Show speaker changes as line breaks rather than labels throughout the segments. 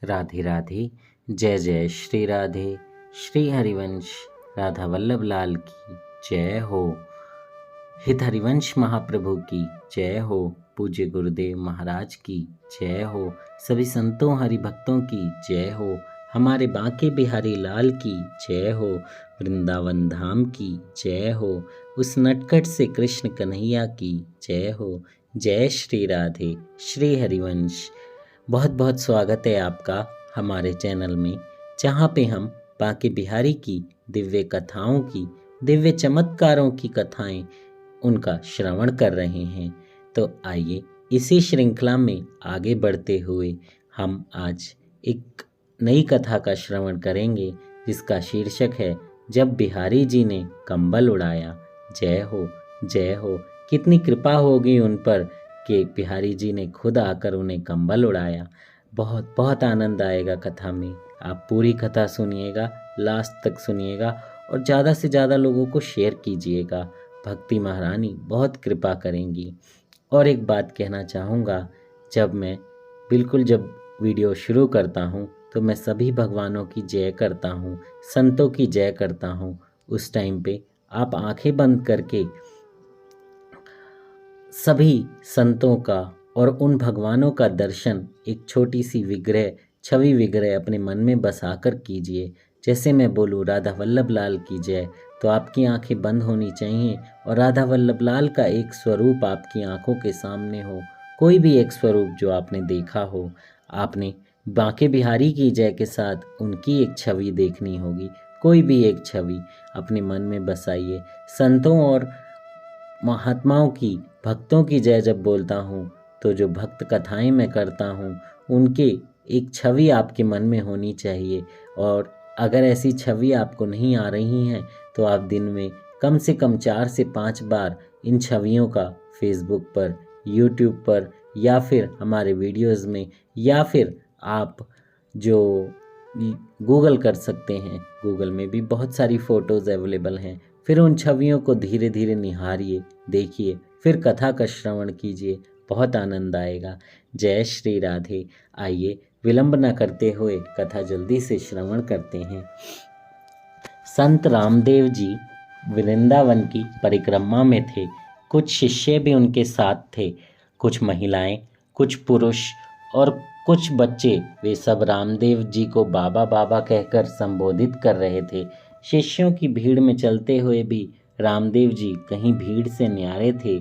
राधे राधे। जय जय श्री राधे। श्री हरिवंश राधा वल्लभ लाल की जय हो। हित हरिवंश महाप्रभु की जय हो। पूज्य गुरुदेव महाराज की जय हो। सभी संतों हरिभक्तों की जय हो। हमारे बांके बिहारी लाल की जय हो। वृंदावन धाम की जय हो। उस नटखट से कृष्ण कन्हैया की जय हो। जय श्री राधे। श्री हरिवंश। बहुत बहुत स्वागत है आपका हमारे चैनल में, जहाँ पे हम बांके बिहारी की दिव्य कथाओं की, दिव्य चमत्कारों की कथाएं उनका श्रवण कर रहे हैं। तो आइए इसी श्रृंखला में आगे बढ़ते हुए हम आज एक नई कथा का श्रवण करेंगे, जिसका शीर्षक है जब बिहारी जी ने कंबल उड़ाया। जय हो, जय हो। कितनी कृपा होगी उन पर कि बिहारी जी ने खुद आकर उन्हें कंबल उड़ाया। बहुत बहुत आनंद आएगा कथा में। आप पूरी कथा सुनिएगा, लास्ट तक सुनिएगा और ज़्यादा से ज़्यादा लोगों को शेयर कीजिएगा। भक्ति महारानी बहुत कृपा करेंगी। और एक बात कहना चाहूँगा, जब वीडियो शुरू करता हूँ तो मैं सभी भगवानों की जय करता हूँ, संतों की जय करता हूँ। उस टाइम पे आप आंखें बंद करके सभी संतों का और उन भगवानों का दर्शन एक छोटी सी छवि विग्रह अपने मन में बसाकर कीजिए। जैसे मैं बोलूँ राधा वल्लभ लाल की जय, तो आपकी आंखें बंद होनी चाहिए और राधा वल्लभ लाल का एक स्वरूप आपकी आंखों के सामने हो। कोई भी एक स्वरूप जो आपने देखा हो, आपने बांके बिहारी की जय के साथ उनकी एक छवि देखनी होगी। कोई भी एक छवि अपने मन में बसाइए। संतों और महात्माओं की, भक्तों की जय जब बोलता हूँ तो जो भक्त कथाएं मैं करता हूँ उनके एक छवि आपके मन में होनी चाहिए। और अगर ऐसी छवि आपको नहीं आ रही हैं तो आप दिन में कम से कम 4 से 5 बार इन छवियों का फेसबुक पर, यूट्यूब पर, या फिर हमारे वीडियोस में, या फिर आप जो गूगल कर सकते हैं, गूगल में भी बहुत सारी फ़ोटोज़ अवेलेबल हैं। फिर उन छवियों को धीरे धीरे निहारिए, देखिए, फिर कथा का श्रवण कीजिए। बहुत आनंद आएगा। जय श्री राधे। आइए विलंब न करते हुए कथा जल्दी से श्रवण करते हैं। संत रामदेव जी वृंदावन की परिक्रमा में थे। कुछ शिष्य भी उनके साथ थे, कुछ महिलाएं, कुछ पुरुष और कुछ बच्चे। वे सब रामदेव जी को बाबा बाबा कहकर संबोधित कर रहे थे। शिष्यों की भीड़ में चलते हुए भी रामदेव जी कहीं भीड़ से न्यारे थे।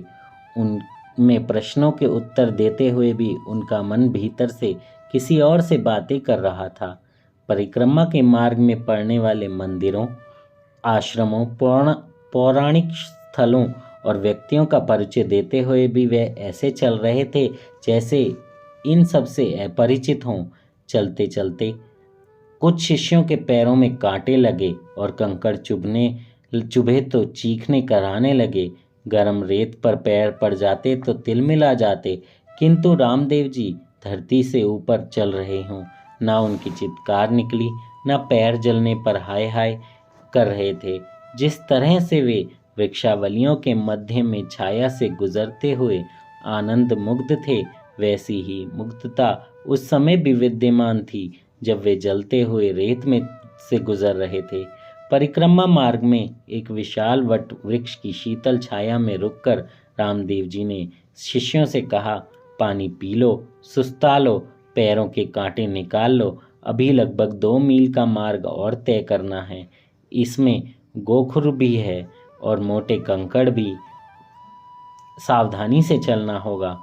उनमें प्रश्नों के उत्तर देते हुए भी उनका मन भीतर से किसी और से बातें कर रहा था। परिक्रमा के मार्ग में पड़ने वाले मंदिरों, आश्रमों, पौराणिक स्थलों और व्यक्तियों का परिचय देते हुए भी वे ऐसे चल रहे थे जैसे इन सब से अपरिचित हों। चलते चलते कुछ शिष्यों के पैरों में कांटे लगे और कंकड़ चुभे तो चीखने कराने लगे। गरम रेत पर पैर पड़ जाते तो तिलमिला जाते। किंतु रामदेव जी धरती से ऊपर चल रहे हों, ना उनकी चित्कार निकली, ना पैर जलने पर हाय हाय कर रहे थे। जिस तरह से वे वृक्षावलियों के मध्य में छाया से गुजरते हुए आनंद मुग्ध थे, वैसी ही मुग्धता उस समय भी विद्यमान थी जब वे जलते हुए रेत में से गुजर रहे थे। परिक्रमा मार्ग में एक विशाल वट वृक्ष की शीतल छाया में रुककर रामदेव जी ने शिष्यों से कहा, पानी पी लो, सुस्ता लो, पैरों के कांटे निकाल लो। अभी लगभग 2 मील का मार्ग और तय करना है। इसमें गोखुर भी है और मोटे कंकड़ भी, सावधानी से चलना होगा।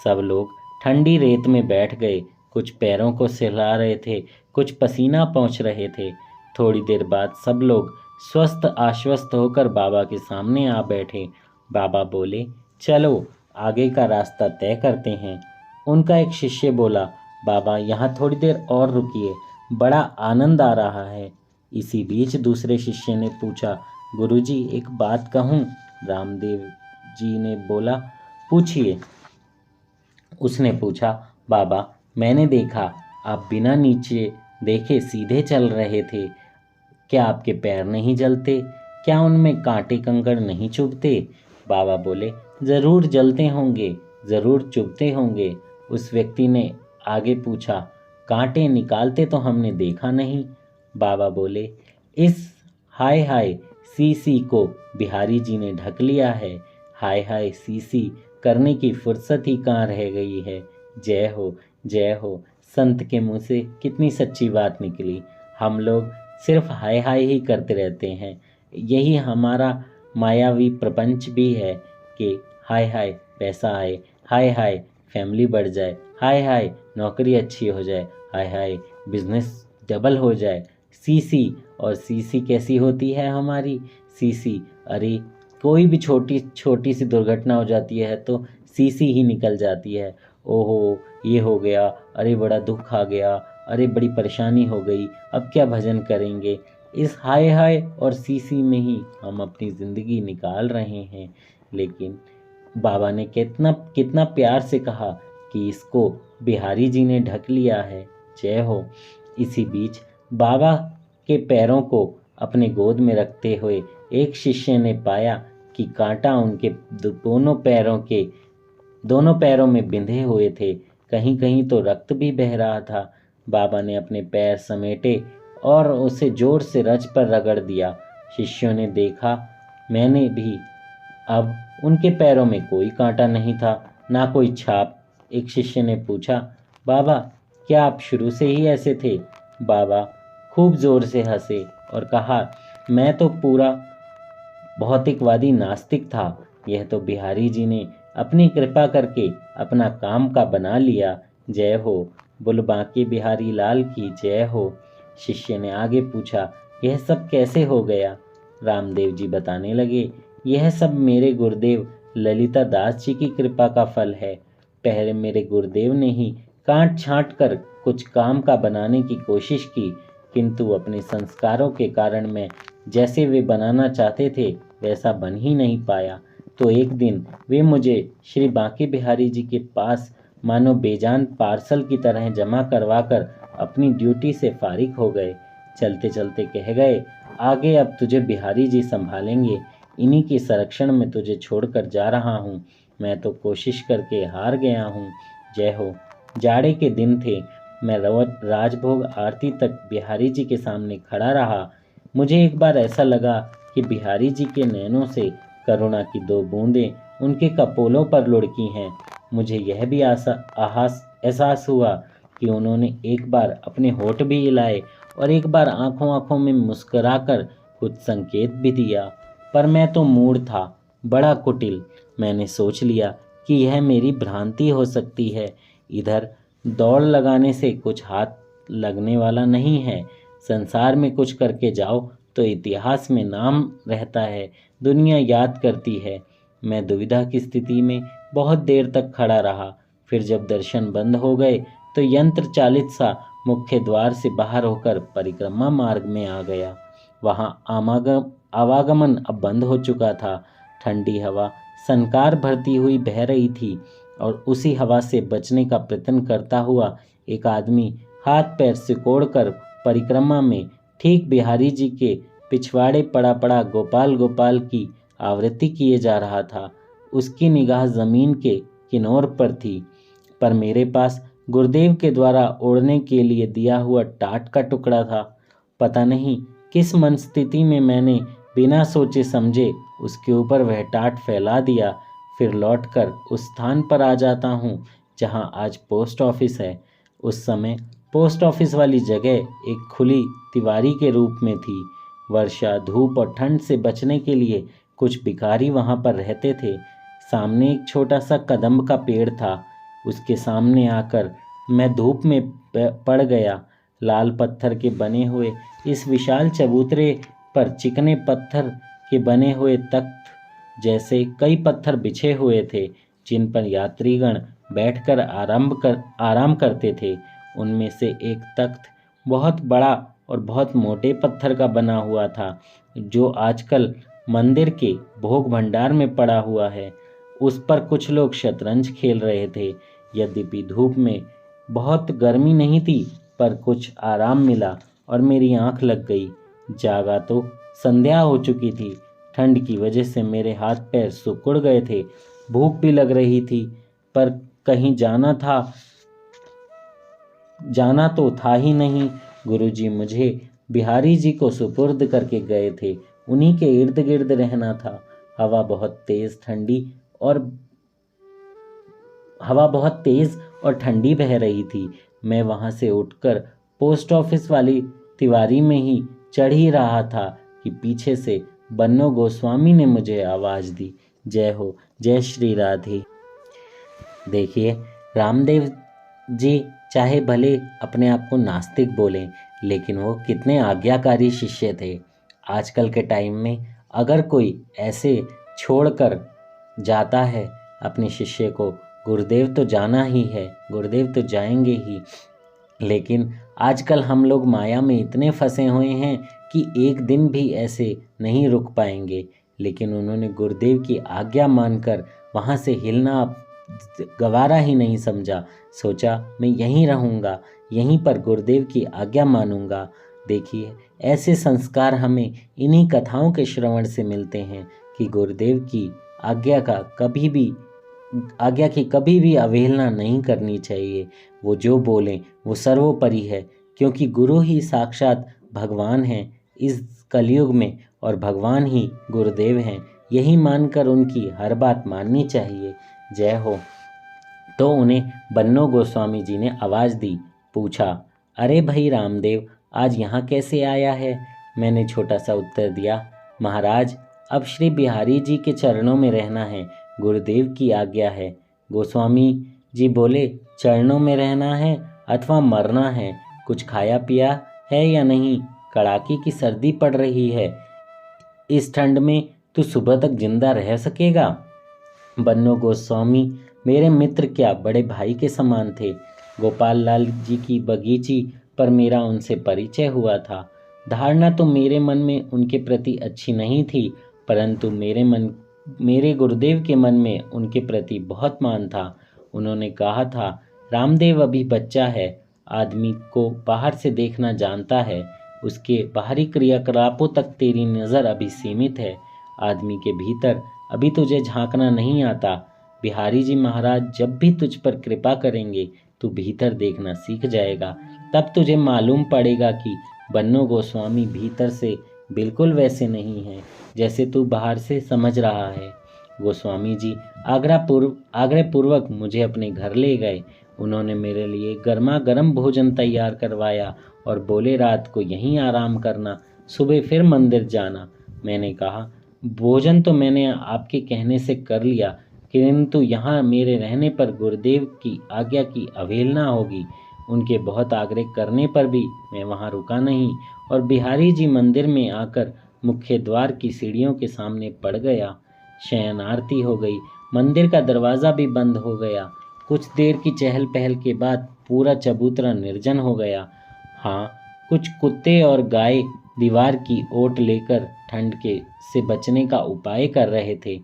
सब लोग ठंडी रेत में बैठ गए। कुछ पैरों को सहला रहे थे, कुछ पसीना पोंछ रहे थे। थोड़ी देर बाद सब लोग स्वस्थ आश्वस्त होकर बाबा के सामने आ बैठे। बाबा बोले, चलो आगे का रास्ता तय करते हैं। उनका एक शिष्य बोला, बाबा यहाँ थोड़ी देर और रुकिए, बड़ा आनंद आ रहा है। इसी बीच दूसरे शिष्य ने पूछा, गुरुजी एक बात कहूँ? रामदेव जी ने बोला, पूछिए। उसने पूछा, बाबा मैंने देखा आप बिना नीचे देखे सीधे चल रहे थे, क्या आपके पैर नहीं जलते? क्या उनमें कांटे कंकड़ नहीं चुभते? बाबा बोले, जरूर जलते होंगे, जरूर चुभते होंगे। उस व्यक्ति ने आगे पूछा, कांटे निकालते तो हमने देखा नहीं। बाबा बोले, इस हाय हाय सी को बिहारी जी ने ढक लिया है। हाय हाय सी करने की फुर्सत ही कहाँ रह गई है। जय हो जय हो। संत के मुंह से कितनी सच्ची बात निकली। हम लोग सिर्फ हाय हाय ही करते रहते हैं। यही हमारा मायावी प्रपंच भी है कि हाय हाय पैसा आए, हाय हाय फैमिली बढ़ जाए, हाय हाय नौकरी अच्छी हो जाए, हाय हाय बिजनेस डबल हो जाए। सीसी और सीसी कैसी होती है हमारी सीसी? अरे कोई भी छोटी छोटी सी दुर्घटना हो जाती है तो सीसी ही निकल जाती है। ओहो ये हो गया, अरे बड़ा दुख आ गया, अरे बड़ी परेशानी हो गई, अब क्या भजन करेंगे। इस हाय हाय और सीसी में ही हम अपनी ज़िंदगी निकाल रहे हैं। लेकिन बाबा ने कितना कितना प्यार से कहा कि इसको बिहारी जी ने ढक लिया है। जय हो। इसी बीच बाबा के पैरों को अपने गोद में रखते हुए एक शिष्य ने पाया कि कांटा उनके दोनों पैरों में बिंधे हुए थे। कहीं कहीं तो रक्त भी बह रहा था। बाबा ने अपने पैर समेटे और उसे जोर से रज पर रगड़ दिया। शिष्यों ने देखा, मैंने भी। अब उनके पैरों में कोई कांटा नहीं था, ना कोई छाप। एक शिष्य ने पूछा, बाबा क्या आप शुरू से ही ऐसे थे? बाबा खूब जोर से हंसे और कहा, मैं तो पूरा भौतिकवादी नास्तिक था। यह तो बिहारी जी ने अपनी कृपा करके अपना काम का बना लिया। जय हो। बोल बांके बिहारी लाल की जय हो। शिष्य ने आगे पूछा, यह सब कैसे हो गया? रामदेव जी बताने लगे, यह सब मेरे गुरुदेव ललिता दास जी की कृपा का फल है। पहले मेरे गुरुदेव ने ही काट छांट कर कुछ काम का बनाने की कोशिश की, किंतु अपने संस्कारों के कारण मैं जैसे वे बनाना चाहते थे वैसा बन ही नहीं पाया। तो एक दिन वे मुझे श्री बांके बिहारी जी के पास मानो बेजान पार्सल की तरह जमा करवाकर अपनी ड्यूटी से फारिग हो गए। चलते चलते कह गए, आगे अब तुझे बिहारी जी संभालेंगे, इन्हीं के संरक्षण में तुझे छोड़कर जा रहा हूँ। मैं तो कोशिश करके हार गया हूँ। जय हो। जाड़े के दिन थे। मैं राजभोग आरती तक बिहारी जी के सामने खड़ा रहा। मुझे एक बार ऐसा लगा कि बिहारी जी के नैनों से करुणा की दो बूंदें उनके कपोलों पर लुढ़की हैं। मुझे यह भी एहसास हुआ कि उन्होंने एक बार अपने होठ भी हिलाए और एक बार आंखों आंखों में मुस्कुराकर कुछ संकेत भी दिया। पर मैं तो मूढ़ था, बड़ा कुटिल। मैंने सोच लिया कि यह मेरी भ्रांति हो सकती है। इधर दौड़ लगाने से कुछ हाथ लगने वाला नहीं है। संसार में कुछ करके जाओ तो इतिहास में नाम रहता है, दुनिया याद करती है। मैं दुविधा की स्थिति में बहुत देर तक खड़ा रहा। फिर जब दर्शन बंद हो गए तो यंत्र चालित सा मुख्य द्वार से बाहर होकर परिक्रमा मार्ग में आ गया। वहाँ आवागमन अब बंद हो चुका था। ठंडी हवा सनकार भरती हुई बह रही थी और उसी हवा से बचने का प्रयत्न करता हुआ एक आदमी हाथ पैर सिकोड़ कर परिक्रमा में ठीक बिहारी जी के पिछवाड़े पड़ा पड़ा गोपाल गोपाल की आवृत्ति किए जा रहा था। उसकी निगाह जमीन के किनार पर थी, पर मेरे पास गुरुदेव के द्वारा ओढ़ने के लिए दिया हुआ टाट का टुकड़ा था। पता नहीं किस मन स्थिति में मैंने बिना सोचे समझे उसके ऊपर वह टाट फैला दिया। फिर लौटकर उस स्थान पर आ जाता हूँ जहाँ आज पोस्ट ऑफिस है। उस समय पोस्ट ऑफिस वाली जगह एक खुली दीवारी के रूप में थी। वर्षा धूप और ठंड से बचने के लिए कुछ भिखारी वहाँ पर रहते थे। सामने एक छोटा सा कदम्ब का पेड़ था। उसके सामने आकर मैं धूप में पड़ गया। लाल पत्थर के बने हुए इस विशाल चबूतरे पर चिकने पत्थर के बने हुए तख्त जैसे कई पत्थर बिछे हुए थे, जिन पर यात्रीगण बैठकर आराम करते थे। उनमें से एक तख्त बहुत बड़ा और बहुत मोटे पत्थर का बना हुआ था, जो आजकल मंदिर के भोग भंडार में पड़ा हुआ है। उस पर कुछ लोग शतरंज खेल रहे थे। यद्यपि धूप में बहुत गर्मी नहीं थी, पर कुछ आराम मिला और मेरी आंख लग गई। जागा तो संध्या हो चुकी थी। ठंड की वजह से मेरे हाथ पैर सिकुड़ गए थे। भूख भी लग रही थी, पर कहीं जाना था जाना तो था ही नहीं। गुरुजी मुझे बिहारी जी को सुपुर्द करके गए थे, उन्हीं के इर्द गिर्द रहना था। हवा बहुत तेज और ठंडी बह रही थी। मैं वहां से उठकर पोस्ट ऑफिस वाली तिवारी में ही चढ़ ही रहा था कि पीछे से बन्नो गोस्वामी ने मुझे आवाज दी। जय हो, जय श्री राधे। देखिए, रामदेव जी चाहे भले अपने आप को नास्तिक बोलें, लेकिन वो कितने आज्ञाकारी शिष्य थे। आजकल के टाइम में अगर कोई ऐसे छोड़कर जाता है अपने शिष्य को, गुरुदेव तो जाना ही है, गुरुदेव तो जाएंगे ही, लेकिन आजकल हम लोग माया में इतने फंसे हुए हैं कि एक दिन भी ऐसे नहीं रुक पाएंगे। लेकिन उन्होंने गुरुदेव की आज्ञा मानकर वहाँ से हिलना गवारा ही नहीं समझा। सोचा मैं यहीं रहूँगा, यहीं पर गुरुदेव की आज्ञा मानूंगा। देखिए, ऐसे संस्कार हमें इन्हीं कथाओं के श्रवण से मिलते हैं कि गुरुदेव की आज्ञा की कभी भी अवहेलना नहीं करनी चाहिए। वो जो बोलें वो सर्वोपरि है, क्योंकि गुरु ही साक्षात भगवान हैं इस कलयुग में, और भगवान ही गुरुदेव हैं। यही मानकर उनकी हर बात माननी चाहिए। जय हो। तो उन्हें बन्नो गोस्वामी जी ने आवाज़ दी, पूछा, अरे भाई रामदेव, आज यहाँ कैसे आया है? मैंने छोटा सा उत्तर दिया, महाराज अब श्री बिहारी जी के चरणों में रहना है, गुरुदेव की आज्ञा है। गोस्वामी जी बोले, चरणों में रहना है अथवा मरना है? कुछ खाया पिया है या नहीं? कड़ाके की सर्दी पड़ रही है, इस ठंड में तू सुबह तक जिंदा रह सकेगा? बन्नो गोस्वामी मेरे मित्र क्या, बड़े भाई के समान थे। गोपाल लाल जी की बगीची पर मेरा उनसे परिचय हुआ था। धारणा तो मेरे मन में उनके प्रति अच्छी नहीं थी, परंतु मेरे गुरुदेव के मन में उनके प्रति बहुत मान था। उन्होंने कहा था, रामदेव अभी बच्चा है, आदमी को बाहर से देखना जानता है, उसके बाहरी क्रियाकलापों तक तेरी नज़र अभी सीमित है, आदमी के भीतर अभी तुझे झांकना नहीं आता। बिहारी जी महाराज जब भी तुझ पर कृपा करेंगे तू भीतर देखना सीख जाएगा, तब तुझे मालूम पड़ेगा कि बन्नो गोस्वामी भीतर से बिल्कुल वैसे नहीं हैं जैसे तू बाहर से समझ रहा है। गोस्वामी जी आग्रह पूर्वक मुझे अपने घर ले गए। उन्होंने मेरे लिए गर्मा गर्म भोजन तैयार करवाया और बोले, रात को यहीं आराम करना, सुबह फिर मंदिर जाना। मैंने कहा, भोजन तो मैंने आपके कहने से कर लिया, किंतु यहाँ मेरे रहने पर गुरुदेव की आज्ञा की अवहेलना होगी। उनके बहुत आग्रह करने पर भी मैं वहाँ रुका नहीं और बिहारी जी मंदिर में आकर मुख्य द्वार की सीढ़ियों के सामने पड़ गया। शयन आरती हो गई, मंदिर का दरवाज़ा भी बंद हो गया। कुछ देर की चहल पहल के बाद पूरा चबूतरा निर्जन हो गया। हाँ, कुछ कुत्ते और गाय दीवार की ओट लेकर ठंड से बचने का उपाय कर रहे थे।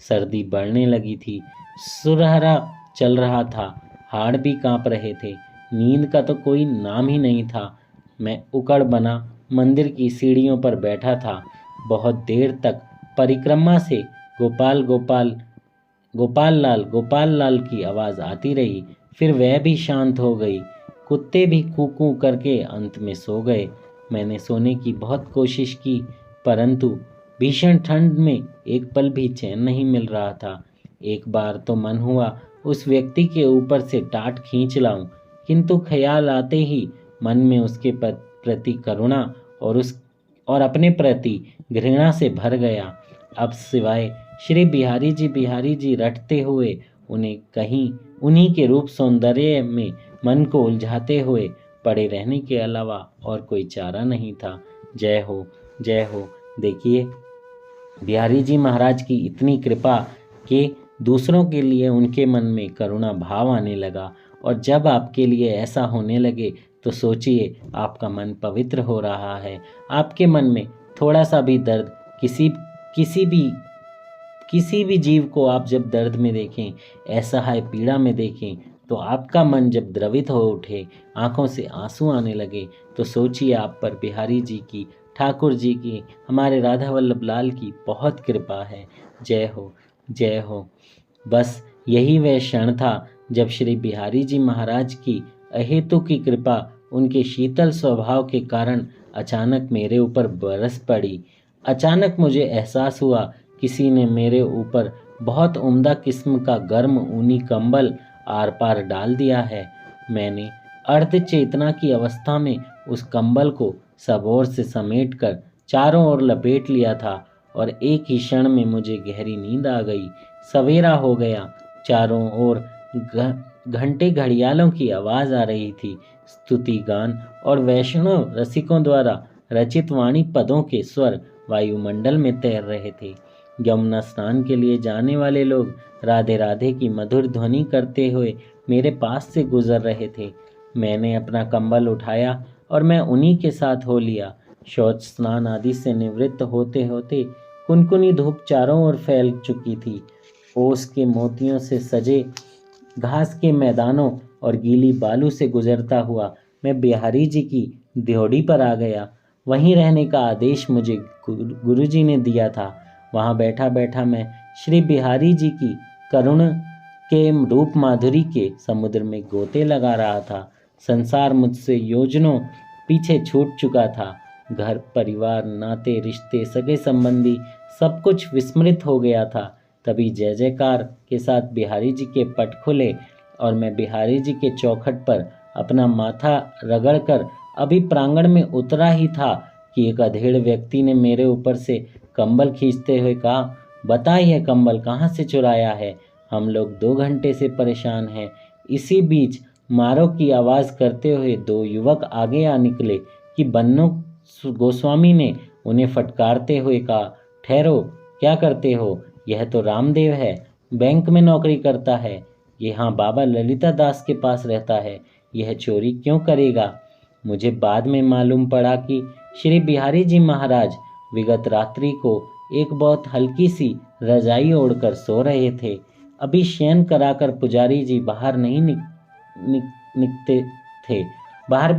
सर्दी बढ़ने लगी थी, सुरहरा चल रहा था, हाड़ भी कांप रहे थे, नींद का तो कोई नाम ही नहीं था। मैं उकड़ बना मंदिर की सीढ़ियों पर बैठा था। बहुत देर तक परिक्रमा से गोपाल लाल की आवाज़ आती रही, फिर वह भी शांत हो गई। कुत्ते भी कू करके अंत में सो गए। मैंने सोने की बहुत कोशिश की, परंतु भीषण ठंड में एक पल भी चैन नहीं मिल रहा था। एक बार तो मन हुआ उस व्यक्ति के ऊपर से टाट खींच लाऊं, किंतु ख्याल आते ही मन में उसके प्रति करुणा और अपने प्रति घृणा से भर गया। अब सिवाय श्री बिहारी जी रटते हुए उन्हीं के रूप सौंदर्य में मन को उलझाते हुए पड़े रहने के अलावा और कोई चारा नहीं था। जय हो, जय हो। देखिए, बिहारी जी महाराज की इतनी कृपा कि दूसरों के लिए उनके मन में करुणा भाव आने लगा, और जब आपके लिए ऐसा होने लगे तो सोचिए आपका मन पवित्र हो रहा है। आपके मन में थोड़ा सा भी दर्द, किसी भी जीव को आप जब दर्द में देखें, असहाय पीड़ा में देखें, तो आपका मन जब द्रवित हो उठे, आंखों से आंसू आने लगे, तो सोचिए आप पर बिहारी जी की, ठाकुर जी की, हमारे राधा वल्लभ लाल की बहुत कृपा है। जय हो, जय हो। बस यही वह क्षण था जब श्री बिहारी जी महाराज की अहेतु की कृपा उनके शीतल स्वभाव के कारण अचानक मेरे ऊपर बरस पड़ी। अचानक मुझे एहसास हुआ किसी ने मेरे ऊपर बहुत उम्दा किस्म का गर्म ऊनी कंबल आर पार डाल दिया है। मैंने अर्ध चेतना की अवस्था में उस कंबल को सब ओर से समेटकर चारों ओर लपेट लिया था और एक ही क्षण में मुझे गहरी नींद आ गई। सवेरा हो गया। चारों ओर घंटे घड़ियालों की आवाज आ रही थी। स्तुति गान और वैष्णव रसिकों द्वारा रचित वाणी पदों के स्वर वायुमंडल में तैर रहे थे। यमुना स्नान के लिए जाने वाले लोग राधे राधे की मधुर ध्वनि करते हुए मेरे पास से गुजर रहे थे। मैंने अपना कंबल उठाया और मैं उन्हीं के साथ हो लिया। शौच स्नान आदि से निवृत्त होते होते कुनकुनी धूप चारों ओर फैल चुकी थी। ओस के मोतियों से सजे घास के मैदानों और गीली बालू से गुजरता हुआ मैं बिहारी जी की ड्योढ़ी पर आ गया। वहीं रहने का आदेश मुझे गुरुजी ने दिया था। वहां बैठा बैठा मैं श्री बिहारी जी की करुण के रूप माधुरी के समुद्र में गोते लगा रहा था। संसार मुझसे योजनों पीछे छूट चुका था। घर परिवार नाते रिश्ते सगे संबंधी सब कुछ विस्मृत हो गया था। तभी जय जयकार के साथ बिहारी जी के पट खुले और मैं बिहारी जी के चौखट पर अपना माथा रगड़कर अभी प्रांगण में उतरा ही था कि एक अधेड़ व्यक्ति ने मेरे ऊपर से कंबल खींचते हुए कहा, बता यह कंबल कहाँ से चुराया है? हम लोग 2 घंटे से परेशान हैं। इसी बीच मारो की आवाज़ करते हुए 2 युवक आगे आ निकले कि बन्नो गोस्वामी ने उन्हें फटकारते हुए कहा, ठहरो, क्या करते हो? यह तो रामदेव है, बैंक में नौकरी करता है। यहाँ बाबा ललिता दास के पास रहता है। यह चोरी क्यों करेगा? मुझे बाद में मालूम पड़ा कि श्री बिहारी जी महाराज विगत रात्रि को एक बहुत हल्की सी रजाई ओढ़कर सो रहे थे। अभी शयन कराकर पुजारी जी बाहर भी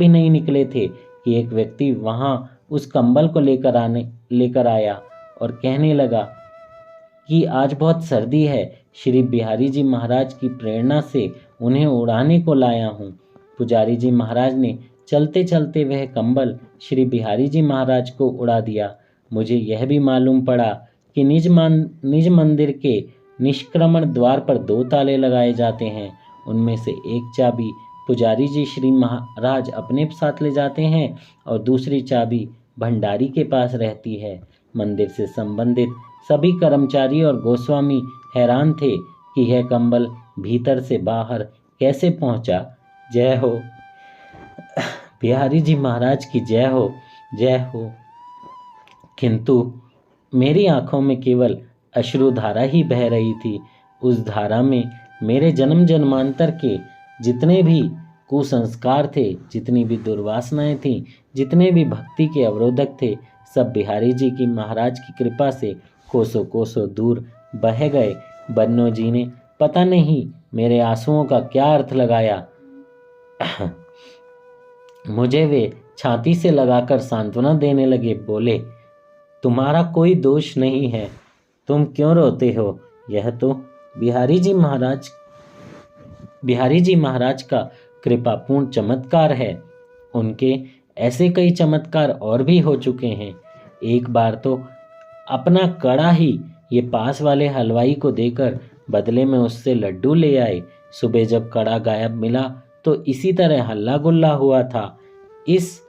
नहीं निकले थे कि एक व्यक्ति वहां उस कंबल को लेकर आया और कहने लगा कि आज बहुत सर्दी है। श्री बिहारी जी महाराज की प्रेरणा से उन्हें उड़ाने को लाया हूँ। पुजारी जी महाराज ने चलते चलते वह कंबल श्री बिहारी जी महाराज को उड़ा दिया। मुझे यह भी मालूम पड़ा कि निज मंदिर के निष्क्रमण द्वार पर 2 ताले लगाए जाते हैं। उनमें से एक चाबी पुजारी जी श्री महाराज अपने साथ ले जाते हैं और दूसरी चाबी भंडारी के पास रहती है। मंदिर से संबंधित सभी कर्मचारी और गोस्वामी हैरान थे कि यह कंबल भीतर से बाहर कैसे पहुंचा। जय हो बिहारी जी महाराज की, जय हो, जय हो। किंतु मेरी आंखों में केवल अश्रुधारा ही बह रही थी। उस धारा में मेरे जन्म जन्मांतर के जितने भी कुसंस्कार थे, जितनी भी दुर्वासनाएं थीं, जितने भी भक्ति के अवरोधक थे, सब बिहारी जी की महाराज की कृपा से कोसों कोसों दूर बह गए। बन्नो जी ने पता नहीं मेरे आंसुओं का क्या अर्थ लगाया। मुझे वे छाती से लगाकर सांत्वना देने लगे। बोले, तुम्हारा कोई दोष नहीं है, तुम क्यों रोते हो? यह तो बिहारी जी महाराज का कृपापूर्ण चमत्कार है। उनके ऐसे कई चमत्कार और भी हो चुके हैं। एक बार तो अपना कड़ा ही ये पास वाले हलवाई को देकर बदले में उससे लड्डू ले आए। सुबह जब कड़ा गायब मिला तो इसी तरह हल्ला गुल्ला हुआ था। इस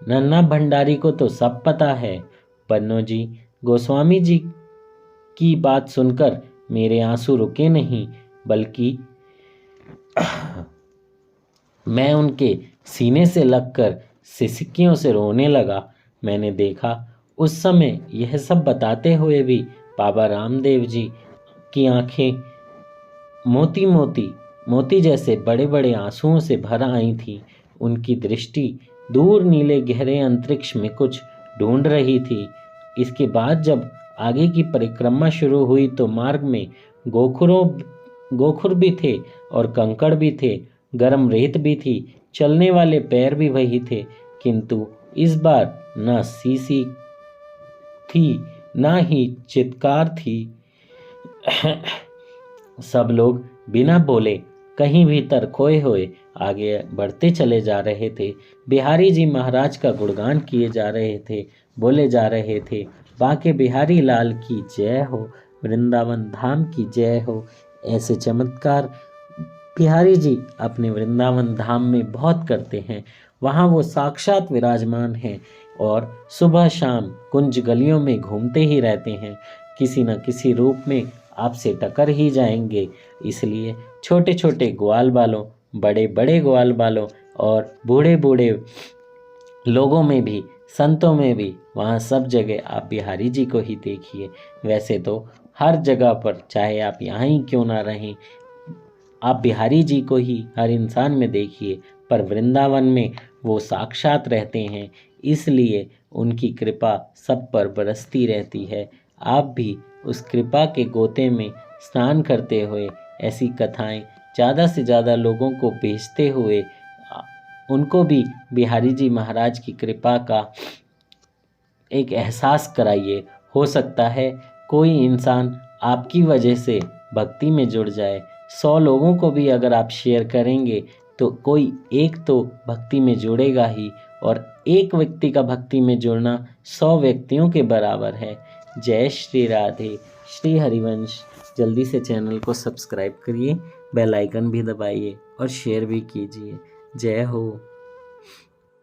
नन्ना भंडारी को तो सब पता है। बन्नो जी गोस्वामी जी की बात सुनकर मेरे आंसू रुके नहीं, बल्कि मैं उनके सीने से लगकर सिसकियों से रोने लगा। मैंने देखा उस समय यह सब बताते हुए भी बाबा रामदेव जी की आंखें मोती जैसे बड़े बड़े आंसुओं से भर आई थी। उनकी दृष्टि दूर नीले गहरे अंतरिक्ष में कुछ ढूंढ रही थी। इसके बाद जब आगे की परिक्रमा शुरू हुई तो मार्ग में गोखुर भी थे और कंकड़ भी थे, गर्म रेत भी थी, चलने वाले पैर भी वही थे। किंतु इस बार न सीसी थी, ना ही चित्कार थी। सब लोग बिना बोले कहीं भीतर खोए हुए आगे बढ़ते चले जा रहे थे। बिहारी जी महाराज का गुणगान किए जा रहे थे, बोले जा रहे थे, बांके बिहारी लाल की जय हो, वृंदावन धाम की जय हो। ऐसे चमत्कार बिहारी जी अपने वृंदावन धाम में बहुत करते हैं। वहाँ वो साक्षात विराजमान हैं और सुबह शाम कुंज गलियों में घूमते ही रहते हैं, किसी न किसी रूप में आपसे टकर ही जाएंगे। इसलिए छोटे छोटे ग्वाल बालों, बड़े बड़े ग्वाल बालों और बूढ़े बूढ़े लोगों में भी, संतों में भी, वहाँ सब जगह आप बिहारी जी को ही देखिए। वैसे तो हर जगह पर, चाहे आप यहाँ ही क्यों ना रहें, आप बिहारी जी को ही हर इंसान में देखिए, पर वृंदावन में वो साक्षात रहते हैं, इसलिए उनकी कृपा सब पर बरसती रहती है। आप भी उस कृपा के गोते में स्नान करते हुए ऐसी कथाएं ज़्यादा से ज़्यादा लोगों को भेजते हुए उनको भी बिहारी जी महाराज की कृपा का एक एहसास कराइए। हो सकता है कोई इंसान आपकी वजह से भक्ति में जुड़ जाए। 100 लोगों को भी अगर आप शेयर करेंगे तो कोई एक तो भक्ति में जुड़ेगा ही, और एक व्यक्ति का भक्ति में जुड़ना 100 व्यक्तियों के बराबर है। जय श्री राधे, श्री हरिवंश। जल्दी से चैनल को सब्सक्राइब करिए, बेल आइकन भी दबाइए और शेयर भी कीजिए। जय हो।